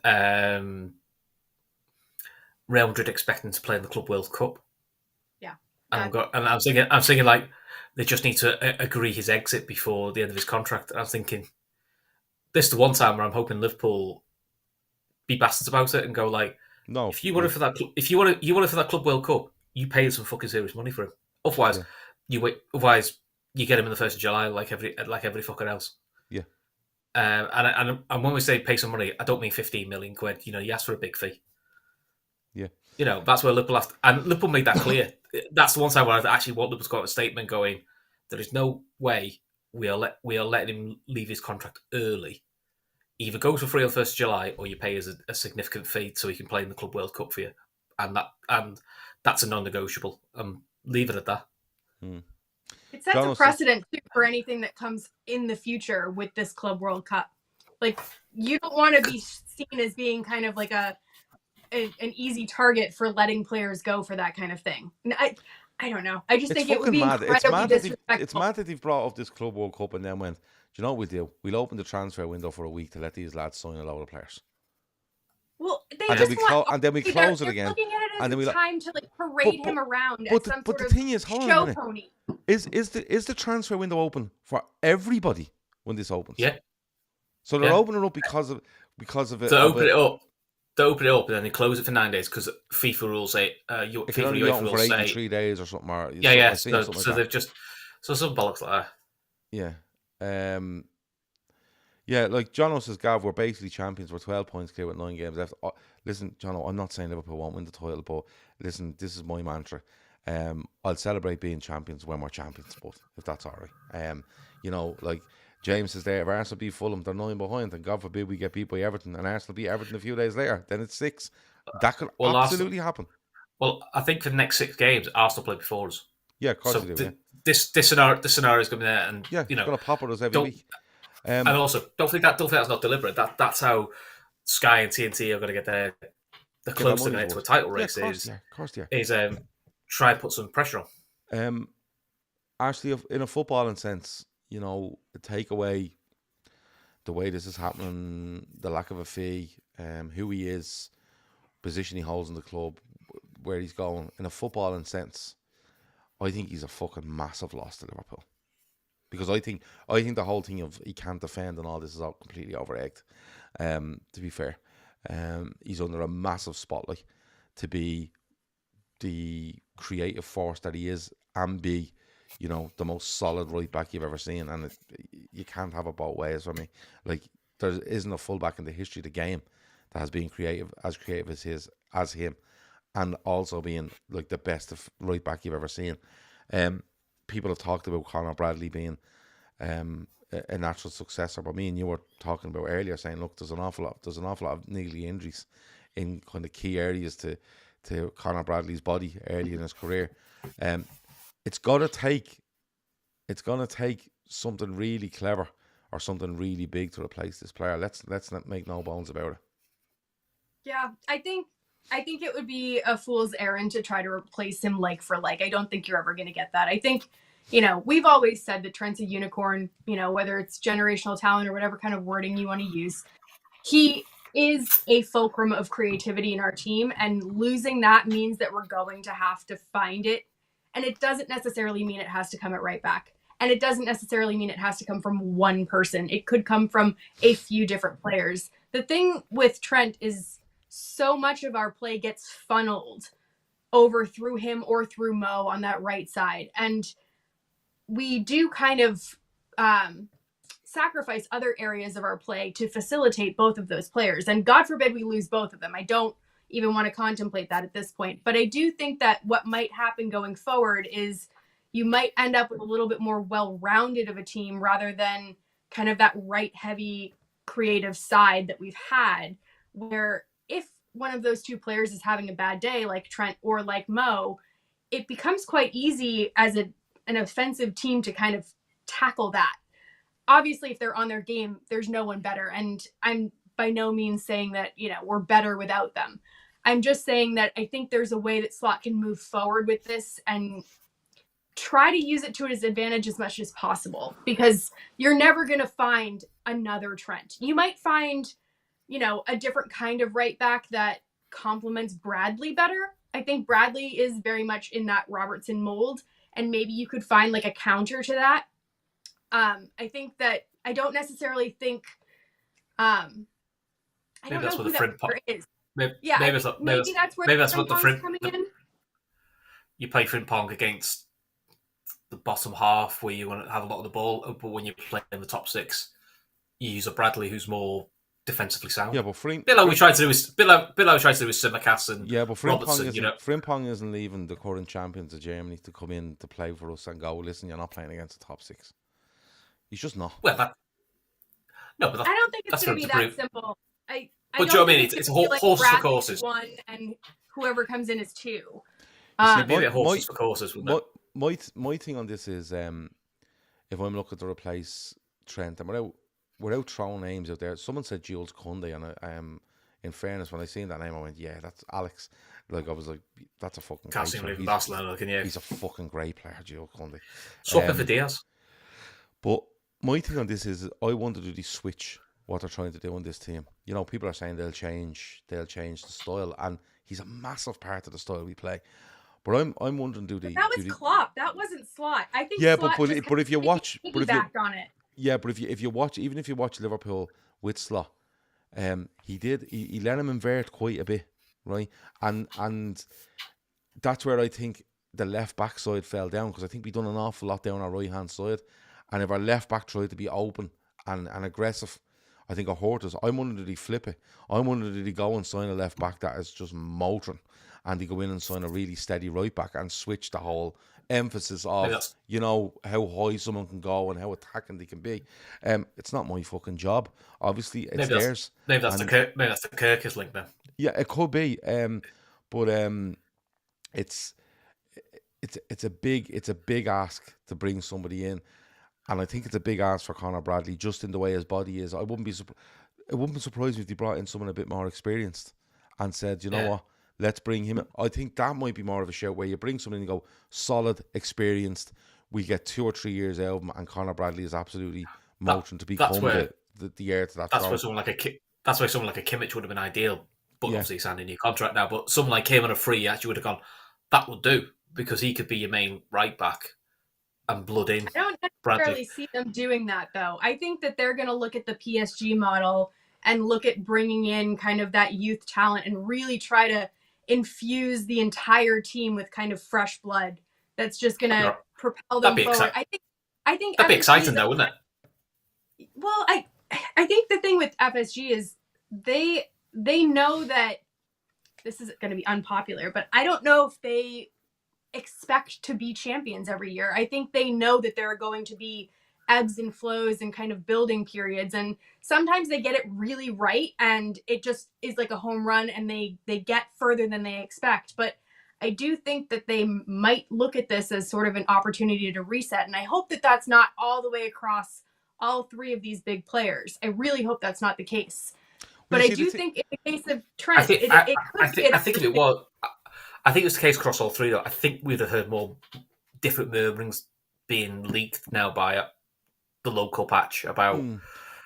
Real Madrid expecting to play in the Club World Cup. Yeah. And I'm thinking like they just need to agree his exit before the end of his contract. And I'm thinking, this is the one time where I'm hoping Liverpool be bastards about it and go like, No, if you want it for that, if you want it for that Club World Cup, you pay some fucking serious money for him. Otherwise, you wait. Otherwise, you get him in the 1st of July like every fucker else. Yeah. And when we say pay some money, I don't mean 15 million quid. You ask for a big fee. Yeah. That's where Liverpool and Liverpool made that clear. That's the one time where I actually want Liverpool to got a statement going, there is no way we are letting him leave his contract early. Either go for free on 1st of July or you pay us a significant fee so he can play in the Club World Cup for you. And that's a non-negotiable. Leave it at that. It sets a precedent too for anything that comes in the future with this Club World Cup. Like, you don't want to be seen as being kind of like an easy target for letting players go for that kind of thing. I don't know. I just think it would be incredibly disrespectful. It's mad that they've brought up this Club World Cup and then went, do you know what we'll do? We'll open the transfer window for a week to let these lads sign a load of players. Well, and then we close it again. Looking at it and as then time to parade him around as some sort of show pony. Is the transfer window open for everybody when this opens? Yeah. So they're opening it up because of it. To open it up. They open it up and then they close it for 9 days because FIFA rules say it can only be open for 83 days or something. Or so they've just some bollocks like that. Yeah. Yeah, like Jono says, Gav, we're basically champions. We're 12 points clear with 9 games left. Listen, Jono, I'm not saying Liverpool won't win the title, but listen, this is my mantra. I'll celebrate being champions when we're champions, but if that's all right. Like James is there. If Arsenal beat Fulham, they're 9 behind, and God forbid we get beat by Everton, and Arsenal beat Everton a few days later, then it's 6. That could absolutely happen. Well, I think for the next 6 games, Arsenal play before us. Yeah, of course they do. This scenario is going to be there, and it's going to pop at us every week. And also, don't think that's not deliberate. That's how Sky and TNT are going to get the close to get to a title race. Of course, is try and put some pressure on. Actually, in a footballing sense, take away the way this is happening, the lack of a fee, who he is, position he holds in the club, where he's going. In a footballing sense, I think he's a fucking massive loss to Liverpool. Because I think the whole thing of he can't defend and all this is all completely over-egged, to be fair. He's under a massive spotlight to be the creative force that he is and be, the most solid right back you've ever seen. And you can't have it both ways for me. Like, there isn't a fullback in the history of the game that has been creative as him, and also being like the best of right back you've ever seen. People have talked about Conor Bradley being a natural successor, but me and you were talking about earlier, saying, look, there's an awful lot of niggly injuries in kind of key areas to Conor Bradley's body early in his career. It's gonna take something really clever or something really big to replace this player. Let's not make no bones about it. Yeah, I think it would be a fool's errand to try to replace him like for like. I don't think you're ever going to get that. I think, we've always said that Trent's a unicorn, whether it's generational talent or whatever kind of wording you want to use. He is a fulcrum of creativity in our team, and losing that means that we're going to have to find it. And it doesn't necessarily mean it has to come at right back. And it doesn't necessarily mean it has to come from one person. It could come from a few different players. The thing with Trent is so much of our play gets funneled over through him or through Mo on that right side. And we do kind of sacrifice other areas of our play to facilitate both of those players. And God forbid we lose both of them. I don't even want to contemplate that at this point. But I do think that what might happen going forward is you might end up with a little bit more well-rounded of a team rather than kind of that right-heavy creative side that we've had, where if one of those two players is having a bad day, like Trent or like Mo, it becomes quite easy as an offensive team to kind of tackle that. Obviously, if they're on their game, there's no one better. And I'm by no means saying that, we're better without them. I'm just saying that I think there's a way that Slot can move forward with this and try to use it to his advantage as much as possible, because you're never going to find another Trent. You might find, a different kind of right back that complements Bradley better. I think Bradley is very much in that Robertson mold, and maybe you could find like a counter to that. I don't necessarily think, I maybe don't that's know what who the that Frimpong. player is. Maybe That's where that's what the Frimpong's coming in. You play Frimpong against the bottom half where you want to have a lot of the ball, but when you play in the top six, you use a Bradley who's more defensively sound. Yeah, but bit like we tried to do with Simicast and Robertson. Frimpong isn't leaving the current champions of Germany to come in to play for us and go, listen, you're not playing against the top six. He's just not. Well, I don't think it's going to be that simple. But do you know what I mean? It's a horses for courses. One and whoever comes in is two. Maybe horses for courses. My thing on this is, if I'm looking to replace Trent, and without throwing names out there, someone said Jules Koundé, and in fairness, when I seen that name, I went, yeah, that's Alex. Like, I was like, that's a fucking great player. He's a fucking great player, Jules Koundé. Swap it for Diaz. But my thing on this is, I wonder, do they switch what they're trying to do on this team? People are saying they'll change the style, and he's a massive part of the style we play. But I'm wondering, do they? That was Klopp. That wasn't Slot. I think. Yeah, Slot but if you watch, on it. Yeah, but if you watch, even if you watch Liverpool with Slot, he let him invert quite a bit, right? And that's where I think the left back side fell down, because I think we done an awful lot down our right hand side, and if our left back tried to be open and aggressive, I think it hurt us. I'm wondering, did he flip it? I'm wondering, did he go and sign a left back that is just motoring, and he go in and sign a really steady right back and switch the whole emphasis of, how high someone can go and how attacking they can be. It's not my fucking job. Obviously, it's theirs. Maybe that's the Kirkus link then. Yeah, it could be. But it's a big ask to bring somebody in. And I think it's a big ask for Conor Bradley, just in the way his body is. It wouldn't be surprised if they brought in someone a bit more experienced and said, you know what, let's bring him in. I think that might be more of a shout, where you bring someone in and go, solid, experienced. We get 2 or 3 years out of him, and Conor Bradley is absolutely motoring to become the heir to that. That's where someone like a Kimmich would have been ideal. But obviously he's signing a new contract now. But someone like him on a free actually would have gone, that would do, because he could be your main right back and blood in. I don't necessarily see them doing that, though. I think that they're going to look at the PSG model and look at bringing in kind of that youth talent and really try to infuse the entire team with kind of fresh blood that's just going to propel them forward. I think that'd be exciting, though, wouldn't it? Well, I think the thing with FSG is they know that this is going to be unpopular, but I don't know if they expect to be champions every year. I think they know that there are going to be ebbs and flows and kind of building periods, and sometimes they get it really right and it just is like a home run and they get further than they expect. But I do think that they might look at this as sort of an opportunity to reset, and I hope that that's not all the way across all 3 of these big players. I really hope that's not the case. But I do think in the case of Trent, I think if it was, I think it's the case across all 3, though. I think we'd have heard more different murmurings being leaked now by the local patch about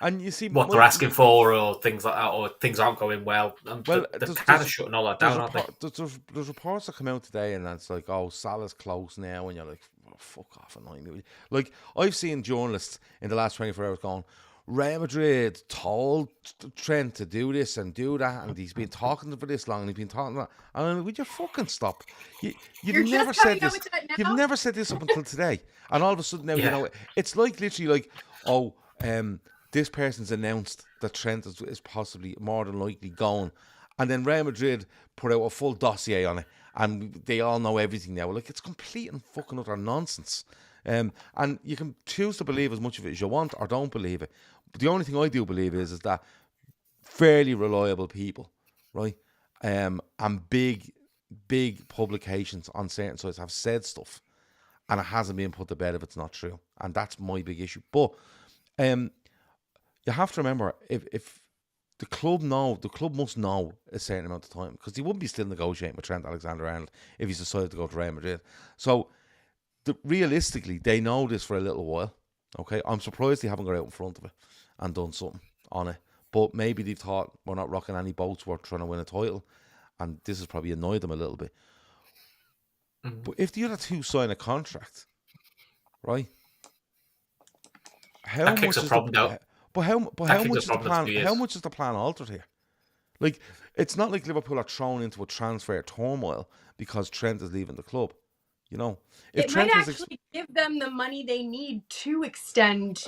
and you see what they're asking for, or things like that, or things aren't going well. And they're kind of shutting all that down, aren't they? There's reports that come out today, and it's like, oh, Salah's close now, and you're like, oh, fuck off, annoying me. Like, I've seen journalists in the last 24 hours going, Real Madrid told Trent to do this and do that, and he's been talking for this long, and he's been talking that. And I'm like, would you fucking stop? You've never said this. You've never said this up until today, and all of a sudden now, it's like literally like, oh, This person's announced that Trent is possibly more than likely going. And then Real Madrid put out a full dossier on it. And they all know everything now. Like, it's complete and fucking utter nonsense. And you can choose to believe as much of it as you want or don't believe it. But the only thing I do believe is that fairly reliable people, right? And big publications on certain sites have said stuff. And it hasn't been put to bed if it's not true. And that's my big issue. But you have to remember, if the club must know a certain amount of time, because he wouldn't be still negotiating with Trent Alexander Arnold if he's decided to go to Real Madrid. So realistically, they know this for a little while. Okay, I'm surprised they haven't got out in front of it and done something on it. But maybe they've thought we're not rocking any boats, we're trying to win a title, and this has probably annoyed them a little bit. Mm-hmm. But if the other two sign a contract, right? How that much is problem the, but how much is the plan? How much is the plan altered here? Like, it's not like Liverpool are thrown into a transfer turmoil because Trent is leaving the club. You know, if it Trent might actually give them the money they need to extend.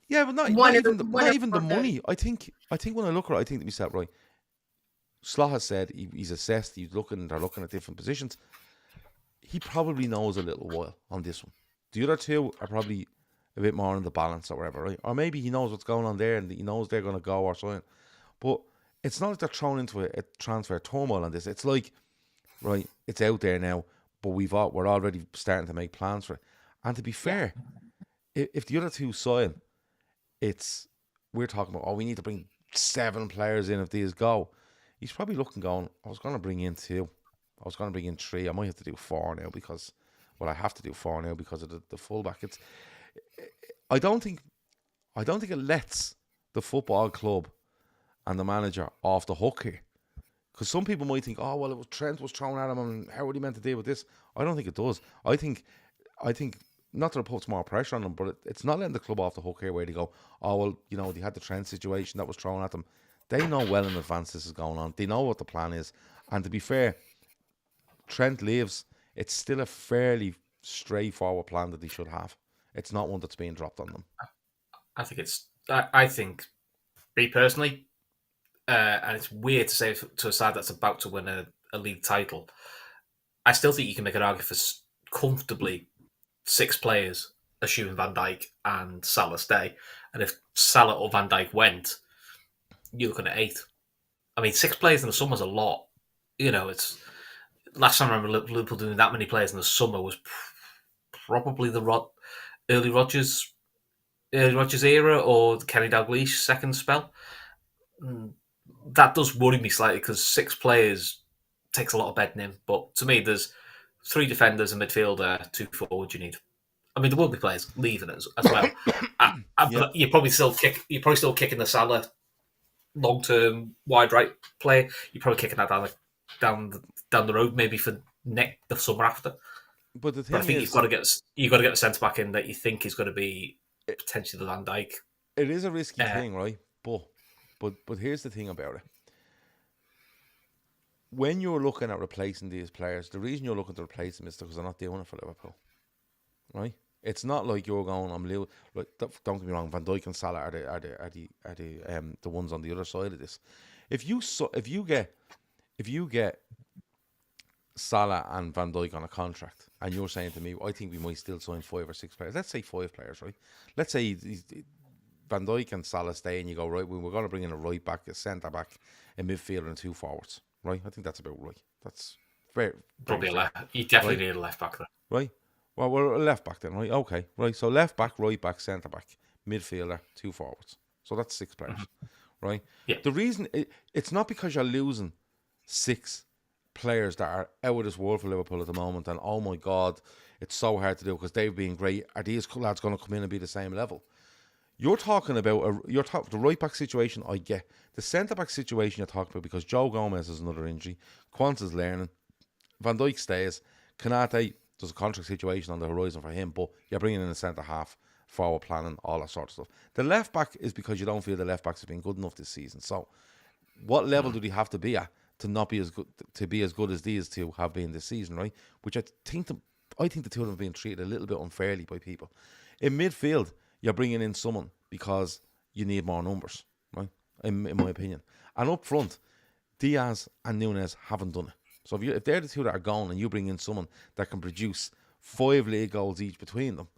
Yeah, but not even the money. I think when I look at it, I think to myself, right, Slot has said he's assessed, they're looking at different positions. He probably knows a little while on this one. The other two are probably a bit more in the balance or whatever, right? Or maybe he knows what's going on there and he knows they're going to go or something. But it's not like they're thrown into a transfer turmoil on this. It's like, right, it's out there now, but we're already starting to make plans for it. And to be fair, if the other two sign, we're talking about, we need to bring 7 players in if these go. He's probably going, I was going to bring in 2. I was going to bring in 3. I might have to do 4 now because, I have to do 4 now because of the fullback. I don't think it lets the football club and the manager off the hook here. Because some people might think, Trent was thrown at him and how would he meant to deal with this? I don't think it does. I think not that it puts more pressure on them, but it's not letting the club off the hook here where they go, they had the Trent situation that was thrown at them. They know well in advance this is going on. They know what the plan is. And to be fair, Trent leaves, it's still a fairly straightforward plan that they should have. It's not one that's being dropped on them. I think, me personally, and it's weird to say to a side that's about to win a league title, I still think you can make an argument for comfortably 6 players, assuming Van Dijk and Salah stay. And if Salah or Van Dijk went, you're looking at 8. I mean, 6 players in the summer is a lot. It's last time I remember Liverpool doing that many players in the summer was probably the early Rodgers era or the Kenny Dalglish second spell. That does worry me slightly because 6 players takes a lot of bedding in. But to me, there's 3 defenders, a midfielder, 2 forwards you need. I mean, there will be players leaving as well. But you're probably still kicking the Salah long-term wide right play. You're probably kicking that down the road, maybe for the summer after. But the thing I think you've got to get the centre back in that you think is going to be potentially the Van Dijk. It is a risky thing, right? But here's the thing about it. When you're looking at replacing these players, the reason you're looking to replace them is because they're not doing it for Liverpool, right? It's not like you're going, don't get me wrong, Van Dijk and Salah are the ones on the other side of this. If you get Salah and Van Dijk on a contract, and you're saying to me, I think we might still sign 5 or 6 players. Let's say 5 players, right? Let's say Van Dijk and Salah stay, and you go, right, we're going to bring in a right back, a centre back, a midfielder, and 2 forwards, right? I think that's about right. That's very probably a left. You definitely need a left back there, right? Well, we're a left back then, right? Okay, right. So left back, right back, centre back, midfielder, 2 forwards. So that's 6 players, right? Yeah. The reason it's not because you're losing 6 players that are out of this world for Liverpool at the moment, and oh my God, it's so hard to do because they've been great. Are these lads going to come in and be the same level? You're talking about the right back situation. I get the centre back situation you're talking about because Joe Gomez has another injury, Quans is learning, Van Dijk stays, Kanate. There's a contract situation on the horizon for him, but you're bringing in a centre half, forward planning, all that sort of stuff. The left back is because you don't feel the left backs have been good enough this season. So, what level do they have to be at to not be as good as these two have been this season, right? Which I think the two of them have been treated a little bit unfairly by people. In midfield, you're bringing in someone because you need more numbers, right? In my opinion. And up front, Diaz and Nunes haven't done it. So if they're the two that are gone and you bring in someone that can produce 5 league goals each between them,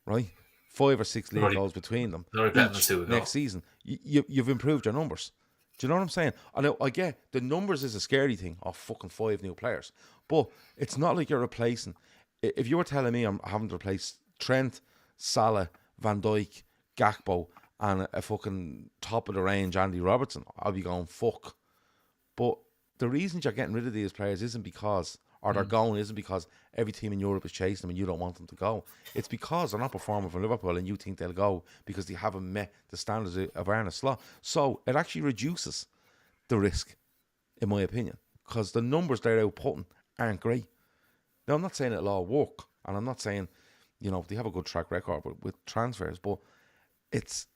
right? 5 or 6 league goals between them each next season, you've improved your numbers. Do you know what I'm saying? I get the numbers is a scary thing of fucking 5 new players, but it's not like you're replacing. If you were telling me I'm having to replace Trent, Salah, Van Dijk, Gakpo, and a fucking top of the range Andy Robertson, I'll be going fuck. But the reason you're getting rid of these players isn't because, or they're going, isn't because every team in Europe is chasing them and you don't want them to go. It's because they're not performing for Liverpool and you think they'll go because they haven't met the standards of Arne Slot. So it actually reduces the risk, in my opinion, because the numbers they're outputting aren't great. Now, I'm not saying it'll all work, and I'm not saying, they have a good track record with transfers, but it's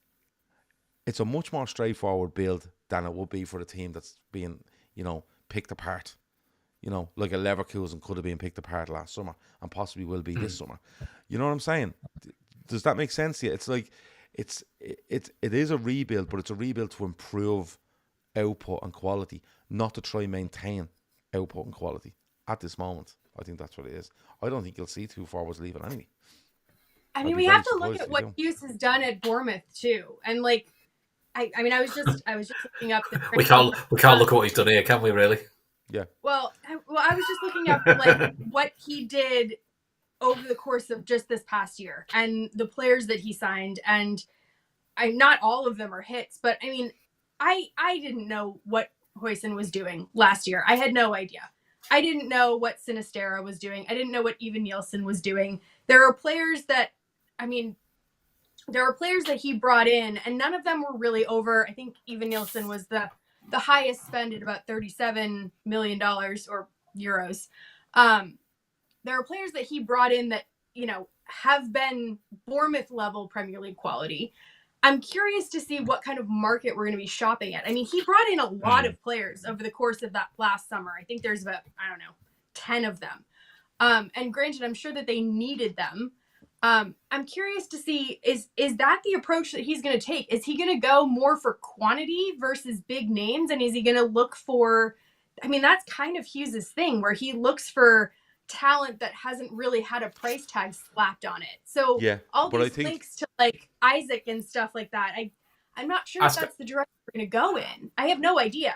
a much more straightforward build than it would be for a team that's being, picked apart. Like a Leverkusen could have been picked apart last summer and possibly will be this summer. You know what I'm saying? Does that make sense to you? It's like it is a rebuild, but it's a rebuild to improve output and quality, not to try and maintain output and quality at this moment. I think that's what it is. I don't think you'll see 2 forwards leaving anyway. I mean, we have to look at what Hughes has done at Bournemouth too, and like, I was just looking up the. We can't look at what he's done here, can we? Really? Yeah. Well, I was just looking up like what he did over the course of just this past year and the players that he signed, and not all of them are hits, but I mean, I didn't know what Huijsen was doing last year. I had no idea. I didn't know what Sinistera was doing. I didn't know what Ivan Nielsen was doing. There are players that he brought in, and none of them were really over. I think Ivan Nielsen was the highest spend at about $37 million or euros. There are players that he brought in that, have been Bournemouth level Premier League quality. I'm curious to see what kind of market we're going to be shopping at. I mean, he brought in a lot of players over the course of that last summer. I think there's about, 10 of them. And granted, I'm sure that they needed them. I'm curious to see, is that the approach that he's going to take? Is he going to go more for quantity versus big names? And is he going to look for, that's kind of Hughes' thing, where he looks for talent that hasn't really had a price tag slapped on it. So all these links to like Isaac and stuff like that, I'm not sure if that's the direction we're going to go in. I have no idea.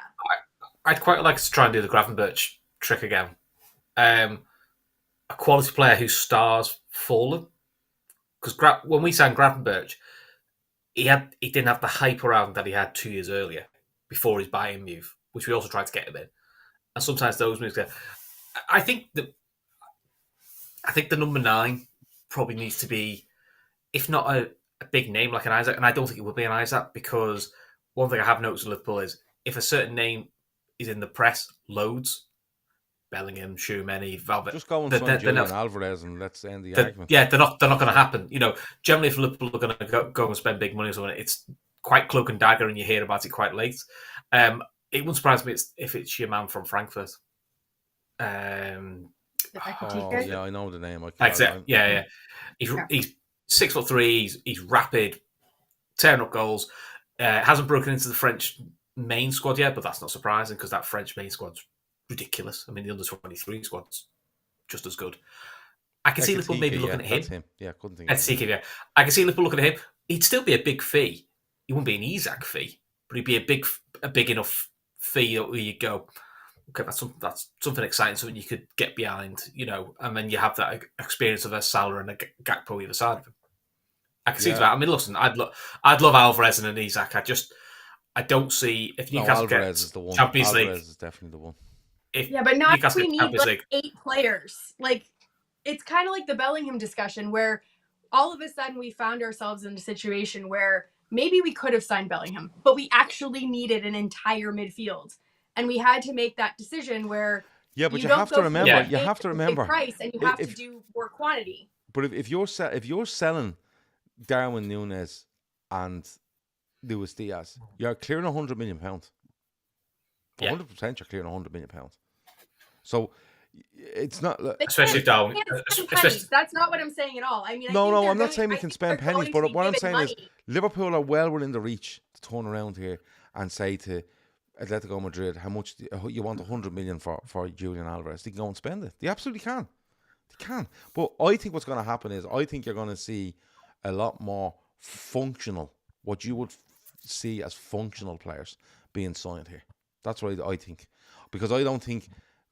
I'd quite like to try and do the Gravenberch trick again. A quality player whose stars fallen. Because when we signed Gravenberch, he didn't have the hype around that he had 2 years earlier before his Bayern move, which we also tried to get him in. And sometimes those moves get. I think the number 9 probably needs to be, if not a big name like an Isaac, and I don't think it will be an Isaac, because one thing I have noticed with Liverpool is if a certain name is in the press loads, Bellingham, Tchouameni, Valverde, just go and Julian Alvarez and let's end the argument. Yeah, they're not going to happen. Generally, if Liverpool are going to go and spend big money on something, it's quite cloak and dagger, and you hear about it quite late. It wouldn't surprise me if it's your man from Frankfurt. Yeah, I know the name. Yeah. He's 6'3". He's rapid, tearing up goals. Hasn't broken into the French main squad yet, but that's not surprising because that French main squad's ridiculous. I mean, the under-23 squad's just as good. I can see Liverpool maybe looking at him. Yeah, couldn't think. I can see Liverpool looking at him. He'd still be a big fee. He wouldn't be an Isaac fee, but he'd be a big enough fee where you go, okay, that's something exciting, something you could get behind, and then you have that experience of a Salah and a Gakpo either side of him. I can see that. I mean, listen, I'd love Alvarez and an Isaac. I don't see if Newcastle Alvarez is the one. Champions League. Alvarez is definitely the one. But not if we need like 8 players. Like, it's kind of like the Bellingham discussion where all of a sudden we found ourselves in a situation where maybe we could have signed Bellingham, but we actually needed an entire midfield. And we had to make that decision where but you have to remember, price and you have to do more quantity. But if you're selling Darwin Núñez and Luis Diaz, you're clearing £100 million. 100% you're clearing £100 million. So It's not. Especially down. They can't spend Especially, pennies. That's not what I'm saying at all. I mean, I No, think no, they're I'm not going. saying we I can think spend they're pennies, going to but be what I'm given saying is money. Liverpool are well within the reach to turn around here and say to Atletico Madrid, how much you want 100 million for Julian Alvarez. They can go and spend it. They absolutely can. They can. But I think what's going to happen is I think you're going to see a lot more functional, what you would see as functional players being signed here. That's what I think. Because I don't think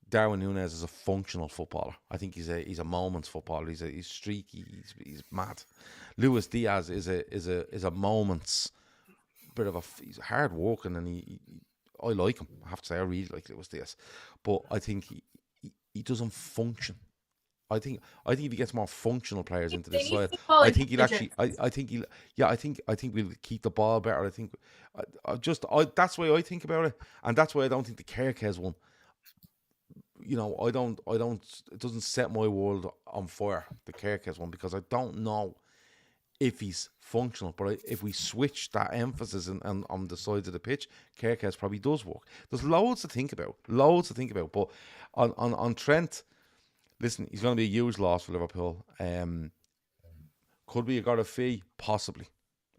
Darwin Núñez is a functional footballer. I think he's a moments footballer. He's streaky. He's mad. Luis Diaz is a moments bit of he's hard working, and I like him. I have to say I really like Luis Diaz, but I think he doesn't function. I think if he gets more functional players into They this need side, football I think he'll actually. intelligence. I think he'll. Yeah, I think we'll keep the ball better. I think. That's the way I think about it, and that's why I don't think the Kerkez one. I don't. It doesn't set my world on fire. The Kerkez one, because I don't know if he's functional. But if we switch that emphasis on the sides of the pitch, Kerkez probably does work. There's loads to think about. But on Trent, listen, he's going to be a huge loss for Liverpool. Could we have got a fee? Possibly.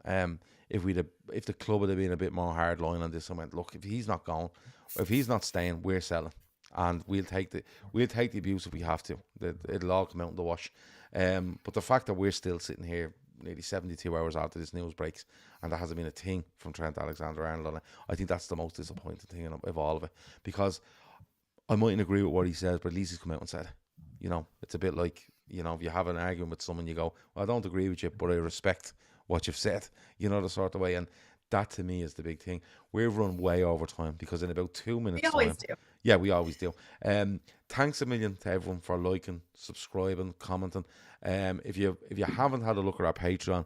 If the club would have been a bit more hard line on this and went, look, if he's not going, or if he's not staying, we're selling, and we'll take the abuse if we have to. It'll all come out in the wash. But the fact that we're still sitting here nearly 72 hours after this news breaks, and there hasn't been a thing from Trent Alexander Arnold, I think that's the most disappointing thing of all of it, because I mightn't agree with what he says, but at least he's come out and said it. It's a bit like, if you have an argument with someone, you go, well, I don't agree with you, but I respect what you've said, the sort of way. And that to me is the big thing. We've run way over time, because in about 2 minutes We always do. Yeah, we always do. Thanks a million to everyone for liking, subscribing, commenting. If you haven't had a look at our Patreon,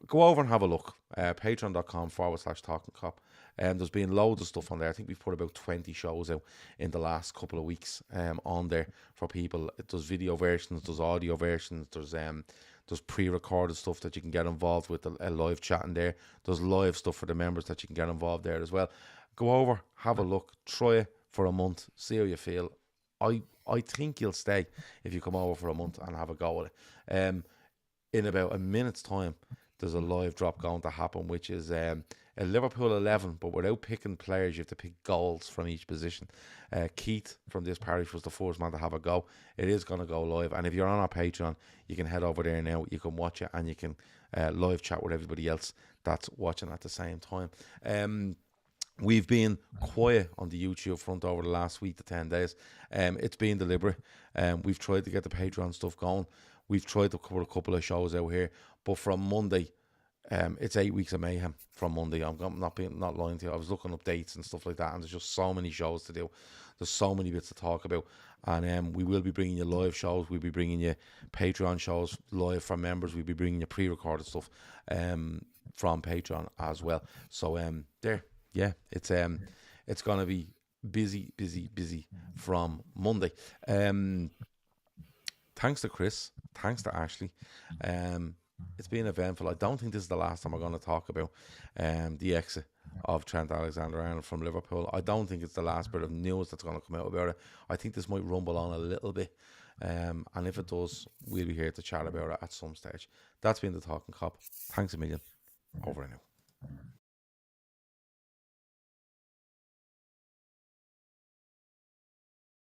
go over and have a look. Patreon.com/Talkin Kop. There's been loads of stuff on there. I think we've put about 20 shows out in the last couple of weeks on there for people. There's video versions, there's audio versions, there's pre-recorded stuff that you can get involved with, a live chat in there. There's live stuff for the members that you can get involved there as well. Go over, have a look, try it for a month, see how you feel. I think you'll stay if you come over for a month and have a go at it. In about a minute's time, there's a live drop going to happen, which is a Liverpool 11, but without picking players, you have to pick goals from each position. Keith from this parish was the first man to have a go. It is going to go live, and if you're on our Patreon, you can head over there now. You can watch it, and you can live chat with everybody else that's watching at the same time. We've been quiet on the YouTube front over the last week to 10 days. It's been deliberate. We've tried to get the Patreon stuff going. We've tried to cover a couple of shows out here, but from Monday, it's 8 weeks of mayhem from Monday. I'm not lying to you. I was looking up dates and stuff like that, and there's just so many shows to do. There's so many bits to talk about, and we will be bringing you live shows. We'll be bringing you Patreon shows live from members. We'll be bringing you pre-recorded stuff from Patreon as well. So it's gonna be busy from Monday. Thanks to Chris. Thanks to Ashley. It's been eventful. I don't think this is the last time we're going to talk about the exit of Trent Alexander Arnold from Liverpool. I don't think it's the last bit of news that's going to come out about it. I think this might rumble on a little bit. And if it does, we'll be here to chat about it at some stage. That's been the Talkin Kop. Thanks a million. Over and out.